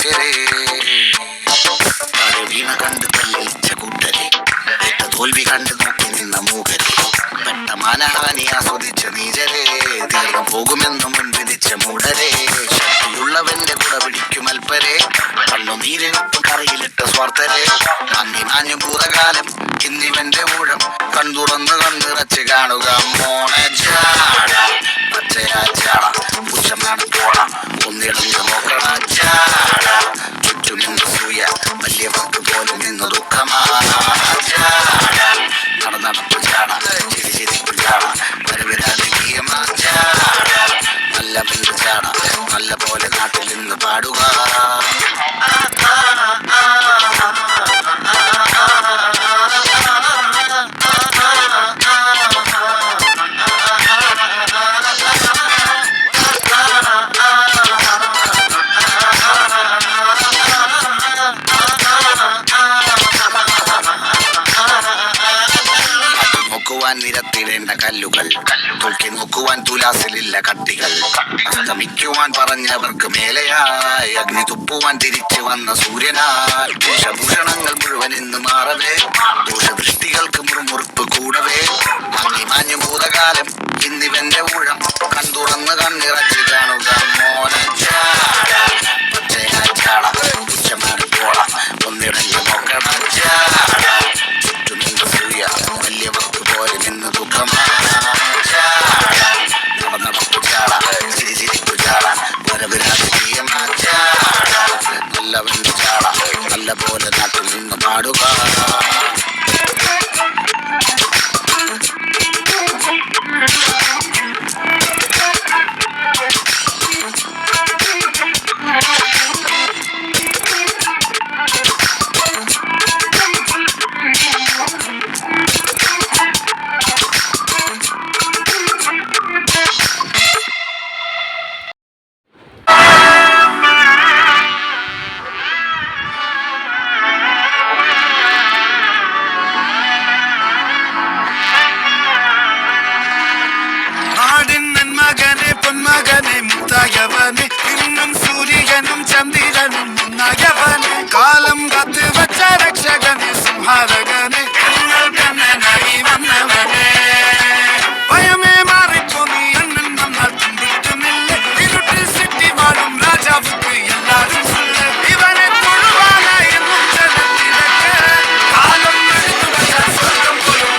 ഉക്കരെ വീണ കണ്ട് തള്ളിച്ച കൂട്ടരെ ഏറ്റ തോൽവി കണ്ട് നോക്കി നിന്ന മൂകരെ പെട്ട മാനഹാനി ആസ്വദിച്ച നീചരെ തീർന്നു പോകുമെന്ന് മുൻവിധിച്ച മൂടരെ ശക്തിയുള്ളവന്റെ കൂടെ പിടിക്കും അൽപ്പരെ കണ്ണുനീരിനൊപ്പം കറിയിലിട്ട സ്വാർത്ഥരെ നന്ദി മാഞ്ഞു ഭൂതകാലം ഇന്നിവന്റെ ഊഴം കൺതുറന്ന് കണ്ണിറച്ച് കാണുക മോണജാട പച്ചയാ ചാട പുച്ഛമാണ് പോള ഒന്നിടന്ന് നോക്കണ ചാട ചുറ്റുമിന്ന് സൂയ വലിയവർക്ക് പോലെ നിന്ന് ദുഃഖമാണ് ചാട നടന്നടപ്പ് ചാട ചിരി ചിരിപ്പ് ചാട വരവിരാജകീയമാ ചാട നല്ല പെണ്ണ് ചാട നല്ല പോലെ നാട്ടിൽ നിന്ന് പാടുക നിരത്തിടേണ്ട കല്ലുകൾ തൂക്കി നോക്കുവാൻ തുലാസിലില്ല കട്ടികൾ അസ്തമിക്കുവാൻ പറഞ്ഞവർക്ക് മേലെയായി അഗ്നി തുപ്പുവാൻ തിരിച്ചു വന്ന സൂര്യനായി വേഷഭൂഷണങ്ങൾ മുഴുവൻ ഇന്ന് മാറവേ ദോഷദൃഷ്ടികൾക്ക് മുറുമുറുപ്പ് കൂടവേ മങ്ങി മാഞ്ഞു ഭൂതകാലം ഇന്നിവന്റെ ഊഴം കൺതുറന്ന് കണ്ണിറച്ച് കാണുക മോനച്ചാട പച്ചയാ ചാട പുച്ഛമാണ് പോള ഒന്നിടഞ്ഞ് നോക്കണ ചാട ചുറ്റുമിന്ന് സൂയ വലിയവർക്ക് പോലെ നിന്ന് ദുഃഖമാണ് ചാട നടന്നടപ്പ് ചാട ചിരി ചിരിപ്പ് ചാട വരവിരാജകീയമാ ചാട നല്ലവന്റെ ചാട നല്ല പോലെ നാട്ടിൽ നിന്ന് പാടുക മുത്തായവനെ ഇന്നും സൂര്യനും ചന്ദ്രനും മുന്നായവനെ കാലം കാത്ത് വച്ച രക്ഷകനെ സംഹാരകനെ കണ്ണനായി വന്നവനെ ഭയമേ മാറിപ്പോ നീ അണ്ണൻ നമ്മൾ തുമ്പിട്ടുമില്ല ഇരുട്ടിൽ സിറ്റി വാഴും രാജാവുക്ക് എല്ലാരും ഇവനെ തൊഴുവാനായി എന്നും ജനത്തിരക്ക് കാലം എടുത്തു വച്ച സ്വർഗം പോലും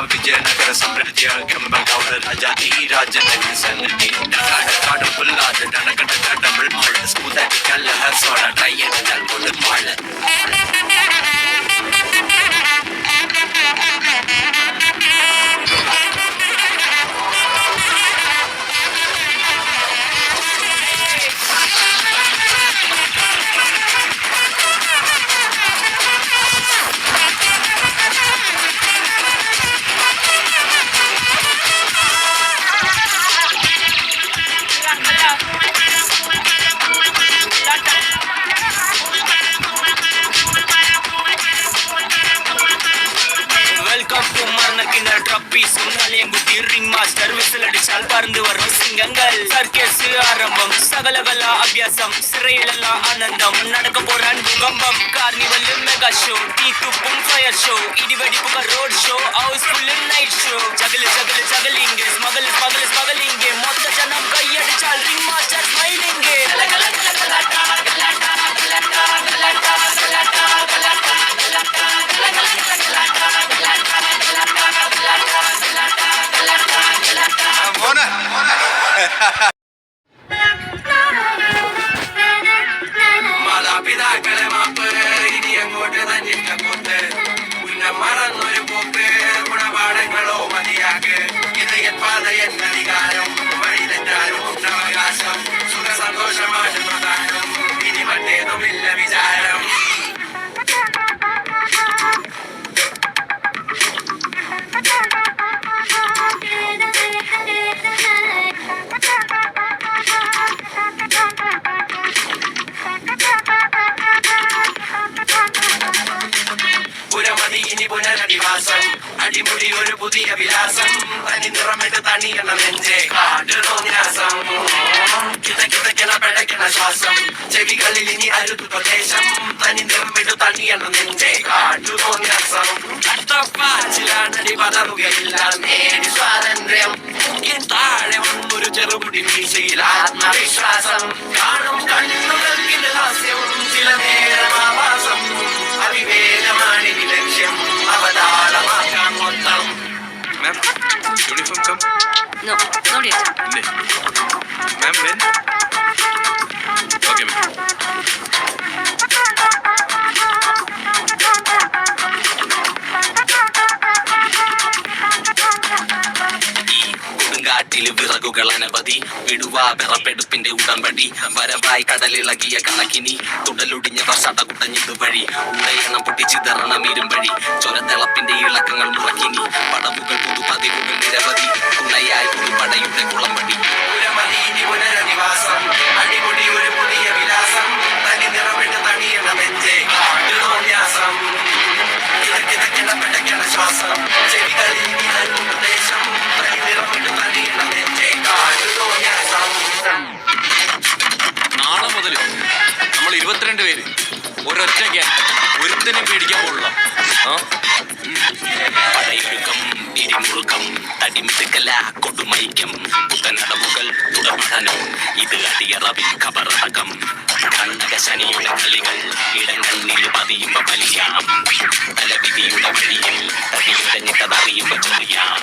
ವಿಜಯನಗರ ಸಾಮ್ರಾಜ್ಯ ಕೆಂಬಗೌಡ ರಾಜಾದಿ ರಾಜನಗರ ಸನ್ನದಿ ಕಾಡು ಪುಲ್ಲಾದ ಡಣಕಟ ಡಬಲ್ ಮಾಳ ಸ್ಕೂದಡಿ ಕಲ್ಲ ಸೋಡ ಟ್ರೈಯನ್ ಡಲ್ಬುಲ್ ಮಾಳ ரிங் மாஸ்டர் விசில் அடிச்சால் பறந்து வரும் சிங்கங்கள் சர்க்கஸ் ஆரம்பம் சகலகல அபியாசம் சிறையிலெல்லாம் ஆனந்தம் நடக்க போறான் பூகம்பம் கார்னிவல் மெகா ஷோ டீ துப்பும் ஃபயர் ஷோ இடிவெடிப்புக road show houseful night show juggle juggle ஜகலிங்க ஸ்மகல் ஸ்மகல் ஸ்மகலிங்க மொத்த ஜனம் கையடிச்சால் ரிங் மாஸ்டர் ஸ்மைலிங்க മാതാപിതാക്കളെ മാപ്പ് ഇനി അങ്ങോട്ട് തന്നിട്ട കൂത്ത് ഉന്നം മറന്നൊരു പോക്ക് ഗുണപാഠങ്ങളോ മതിയാക്ക് ഇത് എൻ പാത എൻ അധികാരം വഴി തെറ്റാനും അവകാശം സുഖ സന്തോഷമാണ് പ്രധാനം ഇനി മറ്റേതുമില്ല വിചാരം ഇനി പുനരധിവാസം അടിമുടി ഒരു പുതിയ വിലാസം തനി നിറമിട്ട് തണിയണ നെഞ്ചേ കാട്ടുതോന്യാസം കിതക്കിതക്കണ പെടക്കണ ശ്വാസം ചെവികളിൽ ഇനി അരുതു പ്രദേശം തനി നിറമിട്ട് തണിയണ നെഞ്ചേ കാട്ടുതോന്യാസം കട്ടപ്പാച്ചിലാണടി പതറുകയില്ല നേടി സ്വാതന്ത്ര്യം താഴെ വന്നൊരു ചെറുകുടി മീശയിൽ ആത്മവിശ്വാസം കാണും കണ്ണുകൾക്കിന് ഹാസ്യവും ചില നേരമാവാസം അവിവേകമാണ് ലക്ഷ്യം അവതാളമാക്കാൻ മൊത്തം Ma'am, uniform come? No, not yet. Ma'am, when? Okay, ma'am. കാട്ടില് വിറകുകൾ അനവധി വിടുവാ വിറപ്പെടുപ്പിന്റെ ഉടമ്പടി വരവായി കടലിളകിയ കണക്കിനി തുടലൊടിഞ്ഞ വർഷാട്ട കുട്ടഞ്ഞിത് വഴി ഉടയണം പൊട്ടിച്ചിതറണം ഇരുമ്പഴി ചൊരത്തിളപ്പിന്റെ ഇളക്കങ്ങൾ മുറക്കിനി പടവുകൾ പുതുപതിവുകൾ നിരവധി തുണയായി പുതുപടയുടെ കുളമ്പടി പുനരധിവാസം അടിപൊളി ഒരു പുതിയ വിലാസം തനി നിറമിട്ട് തണിയണ നെഞ്ചേ കാട്ടുതോന്യാസം കിതക്കിതക്കണ പെടക്കണ ശ്വാസം ചെവികളിൽ പ്രദേശം തനി നിറമിട്ട് തണിയണ നെഞ്ചേ കാട്ടുതോന്യാസം നാളെ മുതൽ നമ്മൾ 22 പേര് ഒരൊറ്റ ഗ്യാങ് ഒരുത്തനെ പേടിക്കാൻ പോലുള്ള പടയൊഴുക്കം തിരിമുറുക്കം തടിമിടുക്കല കൊടുമൈക്കം പുത്തനടവുകൾ തുടർപഠനം ഇത് അടിയറവിൽ ഖബറടക്കം കണ്ണക ശനിയുടെ കളികൾ ഇടങ്ങളിൽ പതിയുമ്പോ വലിയാം തലവിധിയുടെ വഴിയിൽ തടിയുടഞ്ഞിട്ടതറിയുമ്പോ ചെറിയാം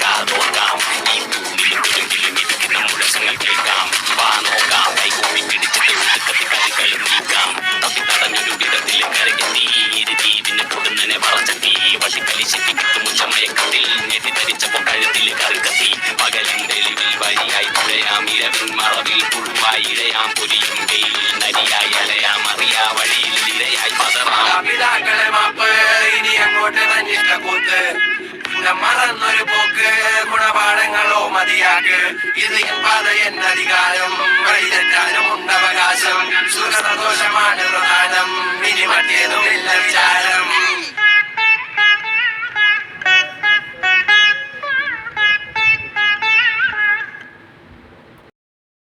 കാതോക്കാം ഈ തൂണിലും തുരുമ്പിലും ഇരിക്കുന്ന മുഴക്കങ്ങൾ കേൾക്കാം വാനോക്കാം കൈകൂപ്പി പിടിച്ചിട്ട് ഒടുക്കത്തി കളികളും നീക്കാം തപ്പി തടഞ്ഞൊരു വിധത്തിലെ കരകെത്തി ഇരുതീവിന് പൊടുന്നനെ വളച്ചെത്തി വട്ടിക്കളി ശക്തിക്കിട്ടും ഉച്ചമയക്കത്തിൽ ഞെട്ടിധരിച്ചപ്പോ കഴുത്തിൽ കറുകത്തി പകലും തെളിവിൽ വരിയായി തുഴയാം ഇരവിൻ മറവിൽ പുഴുവായി ഇഴയാം പൊരിയും വെയിൽ നരിയായി അലയാം അറിയാ വഴിയിൽ ഇരയായി പതറാം പിതാക്കളെ മാപ്പ് ഇനി അങ്ങോട്ട് തന്നിട്ട കൂത്ത് മറന്നൊരു പോക്ക് ഗുണപാഠങ്ങളോ മതിയാക്ക് ഇത് എൻ പാത എൻ അധികാരം വഴി തെറ്റാനും ഉണ്ടവകാശം സുഖ സന്തോഷമാണ് പ്രധാനം